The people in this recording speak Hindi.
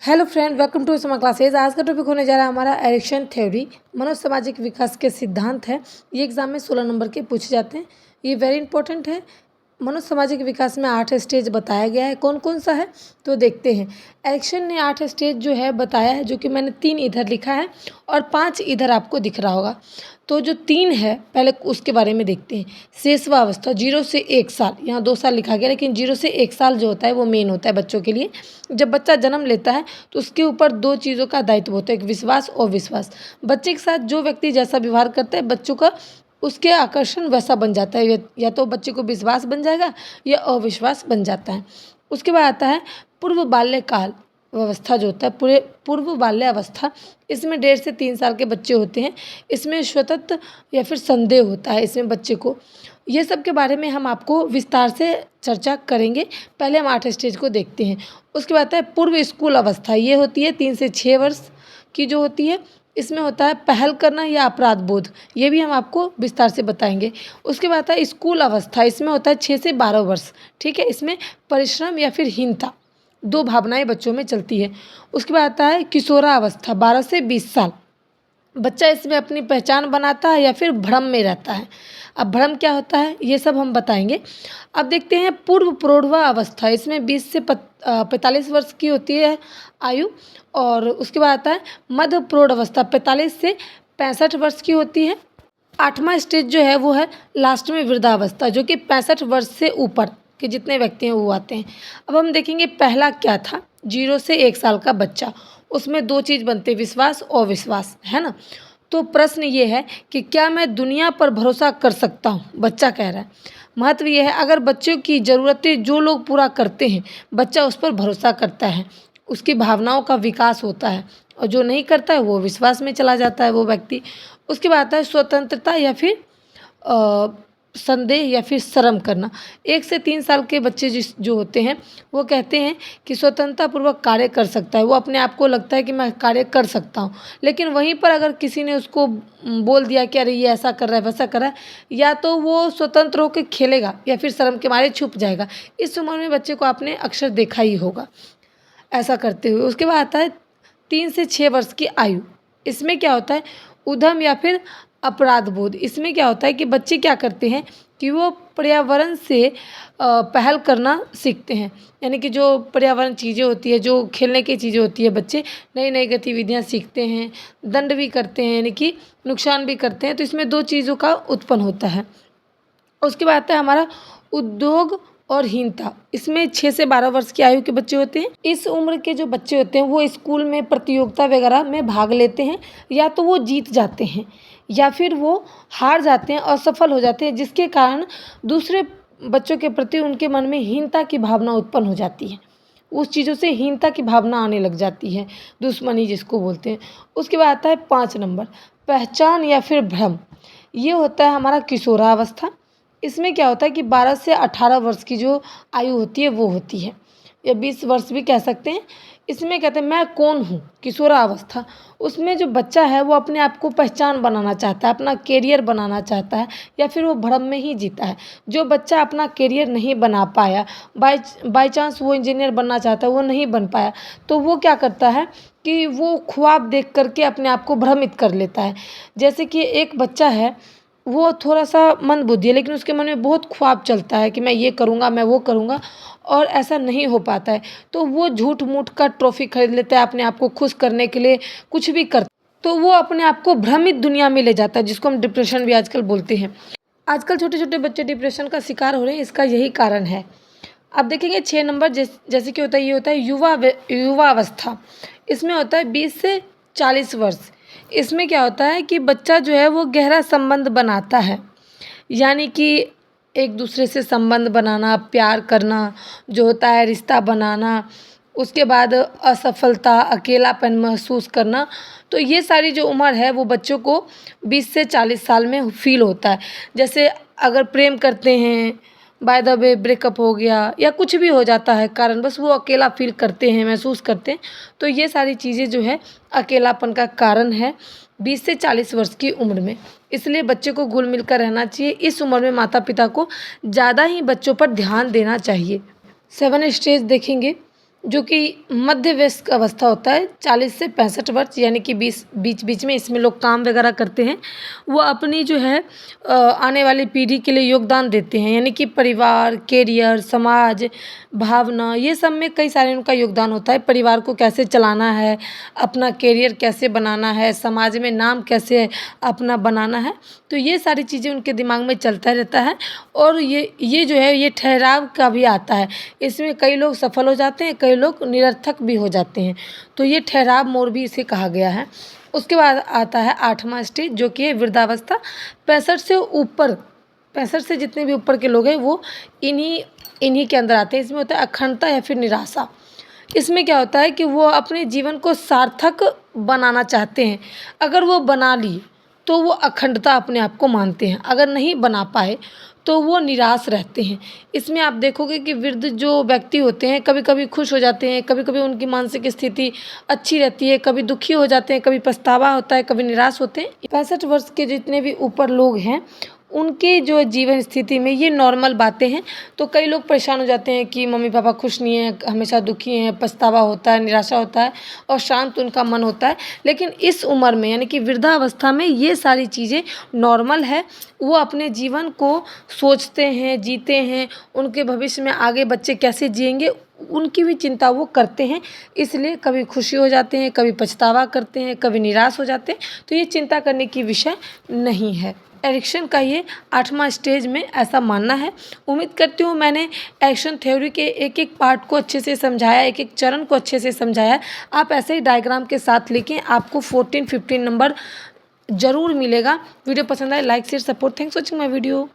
Hello friend, welcome to summer classes. आज का टॉपिक होने जा रहा है हमारा एरिक्सन थ्योरी, मनोज सामाजिक विकास के सिद्धांत है। ये एग्जाम में 16 नंबर के पूछे जाते हैं। ये वेरी इंपॉर्टेंट है। मनोज सामाजिक विकास में 8 स्टेज बताया गया है। कौन कौन सा है तो देखते हैं। एरिक्सन ने 8 स्टेज जो है बताया है, जो कि मैंने 3 इधर लिखा है और 5 इधर आपको दिख रहा होगा। तो जो 3 है पहले उसके बारे में देखते हैं। शेषवावस्था 0 से 1 साल, यहाँ 2 साल लिखा गया, लेकिन 0 से 1 साल जो होता है वो मेन होता है बच्चों के लिए। जब बच्चा जन्म लेता है तो उसके ऊपर 2 चीज़ों का दायित्व होता है, एक विश्वास और विश्वास। बच्चे के साथ जो व्यक्ति जैसा व्यवहार करता है, बच्चों का उसके आकर्षण वैसा बन जाता है। या तो बच्चे को विश्वास बन जाएगा या अविश्वास बन जाता है। उसके बाद आता है पूर्व बाल्यकाल अवस्था, जो होता है पूरे पूर्व बाल्य अवस्था। इसमें 1.5 से 3 साल के बच्चे होते हैं। इसमें स्वतंत्र या फिर संदेह होता है इसमें बच्चे को। ये सब के बारे में हम आपको विस्तार से चर्चा करेंगे। पहले हम 8 स्टेज को देखते हैं। उसके बाद आता है पूर्व स्कूल अवस्था। ये होती है 3 से 6 वर्ष की जो होती है। इसमें होता है पहल करना या अपराध बोध, ये भी हम आपको विस्तार से बताएंगे। उसके बाद आता है स्कूल अवस्था। इसमें होता है 6 से 12 वर्ष। ठीक है, इसमें परिश्रम या फिर हीनता, 2 भावनाएं बच्चों में चलती है। उसके बाद आता है किशोरावस्था, 12 से 20 साल। बच्चा इसमें अपनी पहचान बनाता है या फिर भ्रम में रहता है। अब भ्रम क्या होता है ये सब हम बताएंगे। अब देखते हैं पूर्व प्रौढ़वा अवस्था। इसमें 20 से 45 वर्ष की होती है आयु। और उसके बाद आता है मध्य प्रौढ़ अवस्था, 45 से 65 वर्ष की होती है। 8वां स्टेज जो है वो है लास्ट में वृद्धावस्था, जो कि 65 वर्ष से ऊपर के जितने व्यक्ति हैं वो आते हैं। अब हम देखेंगे पहला क्या था, 0 से 1 साल का बच्चा। उसमें 2 चीज़ बनते हैं, विश्वास और विश्वास, है ना। तो प्रश्न ये है कि क्या मैं दुनिया पर भरोसा कर सकता हूँ, बच्चा कह रहा है। महत्व ये है, अगर बच्चों की ज़रूरतें जो लोग पूरा करते हैं, बच्चा उस पर भरोसा करता है, उसकी भावनाओं का विकास होता है। और जो नहीं करता है वो विश्वास में चला जाता है वो व्यक्ति। उसके बाद आता है स्वतंत्रता या फिर संदेह या फिर शर्म करना। 1 से 3 साल के बच्चे जो होते हैं वो कहते हैं कि स्वतंत्रतापूर्वक कार्य कर सकता है। वो अपने आप को लगता है कि मैं कार्य कर सकता हूँ। लेकिन वहीं पर अगर किसी ने उसको बोल दिया कि अरे ये ऐसा कर रहा है वैसा कर रहा है, या तो वो स्वतंत्र होकर खेलेगा या फिर शर्म के मारे छुप जाएगा। इस उम्र में बच्चे को आपने अक्सर देखा ही होगा ऐसा करते हुए। उसके बाद आता है 3 से 6 वर्ष की आयु। इसमें क्या होता है उद्यम या फिर अपराध बोध। इसमें क्या होता है कि बच्चे क्या करते हैं कि वो पर्यावरण से पहल करना सीखते हैं। यानी कि जो पर्यावरण चीज़ें होती है, जो खेलने की चीज़ें होती है, बच्चे नई नई गतिविधियां सीखते हैं, दंड भी करते हैं, यानी कि नुकसान भी करते हैं। तो इसमें 2 चीज़ों का उत्पन्न होता है। उसके बाद आता है हमारा उद्योग और हीनता। इसमें 6 से 12 वर्ष की आयु के बच्चे होते हैं। इस उम्र के जो बच्चे होते हैं वो स्कूल में प्रतियोगिता वगैरह में भाग लेते हैं। या तो वो जीत जाते हैं या फिर वो हार जाते हैं, असफल हो जाते हैं, जिसके कारण दूसरे बच्चों के प्रति उनके मन में हीनता की भावना उत्पन्न हो जाती है। उस चीज़ों से हीनता की भावना आने लग जाती है, दुश्मनी जिसको बोलते हैं। उसके बाद आता है 5 नंबर पहचान या फिर भ्रम। ये होता है हमारा किशोरावस्था। इसमें क्या होता है कि 12 से 18 वर्ष की जो आयु होती है वो होती है, या 20 वर्ष भी कह सकते हैं। इसमें कहते हैं मैं कौन हूँ, किशोरावस्था। उसमें जो बच्चा है वो अपने आप को पहचान बनाना चाहता है, अपना कैरियर बनाना चाहता है, या फिर वो भ्रम में ही जीता है। जो बच्चा अपना कैरियर नहीं बना पाया, बाय चांस वो इंजीनियर बनना चाहता है, वो नहीं बन पाया, तो वो क्या करता है कि वो ख्वाब देख करके अपने आप को भ्रमित कर लेता है। जैसे कि एक बच्चा है, वो थोड़ा सा मंदबुद्धि है, लेकिन उसके मन में बहुत ख्वाब चलता है कि मैं ये करूँगा, मैं वो करूँगा, और ऐसा नहीं हो पाता है। तो वो झूठ मूठ का ट्रॉफी खरीद लेता है अपने आप को खुश करने के लिए, कुछ भी करता है। तो वो अपने आप को भ्रमित दुनिया में ले जाता है, जिसको हम डिप्रेशन भी आजकल बोलते हैं। आजकल छोटे छोटे बच्चे डिप्रेशन का शिकार हो रहे हैं, इसका यही कारण है। अब देखेंगे 6 नंबर, जैसे कि होता है, ये होता है युवा अवस्था। इसमें होता है 20 से 40 वर्ष। इसमें क्या होता है कि बच्चा जो है वो गहरा संबंध बनाता है, यानी कि एक दूसरे से संबंध बनाना, प्यार करना जो होता है, रिश्ता बनाना। उसके बाद असफलता, अकेलापन महसूस करना। तो ये सारी जो उम्र है वो बच्चों को 20 से 40 साल में फील होता है। जैसे अगर प्रेम करते हैं, बाय द वे ब्रेकअप हो गया या कुछ भी हो जाता है कारण, बस वो अकेला फील करते हैं, महसूस करते हैं। तो ये सारी चीज़ें जो है अकेलापन का कारण है 20 से 40 वर्ष की उम्र में। इसलिए बच्चे को घुल मिल कर रहना चाहिए। इस उम्र में माता पिता को ज़्यादा ही बच्चों पर ध्यान देना चाहिए। 7 स्टेज देखेंगे। जो कि मध्य वयस्क अवस्था होता है 40 से 65 वर्ष, यानी कि बीच बीच में इसमें लोग काम वगैरह करते हैं। वो अपनी जो है आने वाली पीढ़ी के लिए योगदान देते हैं, यानी कि परिवार, कैरियर, समाज, भावना, ये सब में कई सारे उनका योगदान होता है। परिवार को कैसे चलाना है, अपना कैरियर कैसे बनाना है, समाज में नाम कैसे अपना बनाना है, तो ये सारी चीज़ें उनके दिमाग में चलता रहता है। और ये जो है ये ठहराव का भी आता है। इसमें कई लोग सफल हो जाते हैं, कई लोग निरर्थक भी हो जाते हैं। तो ये ठहराव मोड़ भी इसे कहा गया है। उसके बाद आता है 8वां स्टेज, जो कि है वृद्धावस्था। 65 से ऊपर, 65 से जितने भी ऊपर के लोग हैं वो इन्हीं के अंदर आते हैं। इसमें होता है अखंडता या फिर निराशा। इसमें क्या होता है कि वो अपने जीवन को सार्थक बनाना चाहते हैं। अगर वो बना ली तो वो अखंडता अपने आप को मानते हैं, अगर नहीं बना पाए तो वो निराश रहते हैं। इसमें आप देखोगे कि वृद्ध जो व्यक्ति होते हैं कभी कभी खुश हो जाते हैं, कभी कभी उनकी मानसिक स्थिति अच्छी रहती है, कभी दुखी हो जाते हैं, कभी पछतावा होता है, कभी निराश होते हैं। 65 वर्ष के जितने भी ऊपर लोग हैं उनके जो जीवन स्थिति में ये नॉर्मल बातें हैं। तो कई लोग परेशान हो जाते हैं कि मम्मी पापा खुश नहीं हैं, हमेशा दुखी हैं, पछतावा होता है, निराशा होता है और शांत उनका मन होता है। लेकिन इस उम्र में यानी कि वृद्धावस्था में ये सारी चीज़ें नॉर्मल है। वो अपने जीवन को सोचते हैं, जीते हैं, उनके भविष्य में आगे बच्चे कैसे जिएंगे उनकी भी चिंता वो करते हैं। इसलिए कभी खुशी हो जाते हैं, कभी पछतावा करते हैं, कभी निराश हो जाते हैं। तो ये चिंता करने की विषय नहीं है। एरिक्सन का ये 8वां स्टेज में ऐसा मानना है। उम्मीद करती हूँ मैंने एरिक्सन थ्योरी के एक एक पार्ट को अच्छे से समझाया, एक एक चरण को अच्छे से समझाया। आप ऐसे ही डायग्राम के साथ लिखें, आपको 14-15 नंबर ज़रूर मिलेगा। वीडियो पसंद आए like share support. Thanks for watching my video.